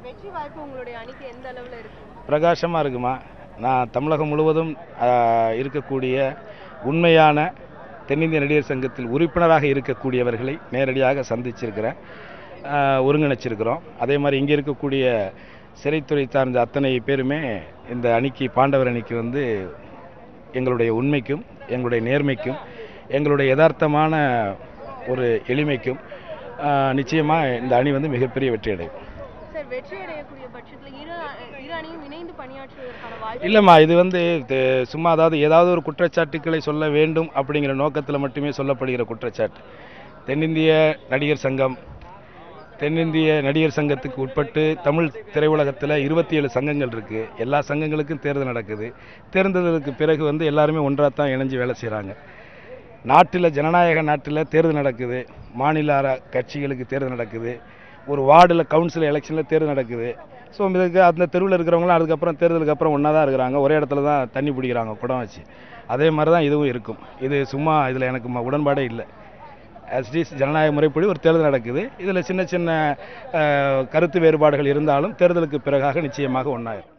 வெற்றி வாய்ப்பு உங்களுடைய அணிக்கு எந்த அளவுல இருக்கு? பிரகாசமா இருக்குமா. நான் தமிழகம் முழுவதும் இருக்கக்கூடிய உண்மையான தென்னிந்திய நடிகர் சங்கத்தில் உறுப்பினராக இருக்கக்கூடியவர்களை நேரடியாக சந்திச்சிருக்கிறேன், ஒருங்கிணைச்சிருக்கிறோம். அதே மாதிரி இங்கே இருக்கக்கூடிய சிறைத்துறை சார்ந்த அத்தனை பேருமே இந்த அணிக்கு, பாண்டவர் அணிக்கு வந்து எங்களுடைய உண்மைக்கும் எங்களுடைய நேர்மைக்கும் எங்களுடைய யதார்த்தமான ஒரு எளிமைக்கும் நிச்சயமாக இந்த அணி வந்து மிகப்பெரிய வெற்றி அடையும். சார், வெற்றி அடையக்கூடிய பட்சத்தில் இரு அணியும் இணைந்து பணியாற்றுவதற்கான வாய்ப்பு இல்லைம்மா, இது வந்து சும்மா ஏதாவது ஒரு குற்றச்சாட்டுக்களை சொல்ல வேண்டும் அப்படிங்கிற நோக்கத்தில் மட்டுமே சொல்லப்படுகிற குற்றச்சாட்டு. தென்னிந்திய நடிகர் சங்கம், தென்னிந்திய நடிகர் சங்கத்துக்கு உட்பட்டு தமிழ் திரையுலகத்தில் 27 சங்கங்கள் இருக்குது. எல்லா சங்கங்களுக்கும் தேர்தல் நடக்குது. தேர்ந்ததுக்கு பிறகு வந்து எல்லாருமே ஒன்றாக தான் இணைஞ்சு வேலை செய்கிறாங்க. நாட்டில், ஜனநாயக நாட்டில் தேர்தல் நடக்குது, மாநில கட்சிகளுக்கு தேர்தல் நடக்குது, ஒரு வார்டில் கவுன்சில் எலெக்ஷனில் தேர்தல் நடக்குது. ஸோ இதுக்கு அந்த தெருவில் இருக்கிறவங்களாம் அதுக்கப்புறம் தேர்தலுக்கு அப்புறம் ஒன்றா தான் இருக்கிறாங்க, ஒரே இடத்துல தான் தண்ணி பிடிக்கிறாங்க குடம் வச்சு. அதே மாதிரி தான் இதுவும் இருக்கும். இது சும்மா இதில் எனக்கு உடன்பாடே இல்லை. எஸ்டிஎஸ் ஜனநாயக முறைப்படி ஒரு தேர்தல் நடக்குது. இதில் சின்ன சின்ன கருத்து வேறுபாடுகள் இருந்தாலும் தேர்தலுக்கு பிறகாக நிச்சயமாக ஒன்றாயிரும்.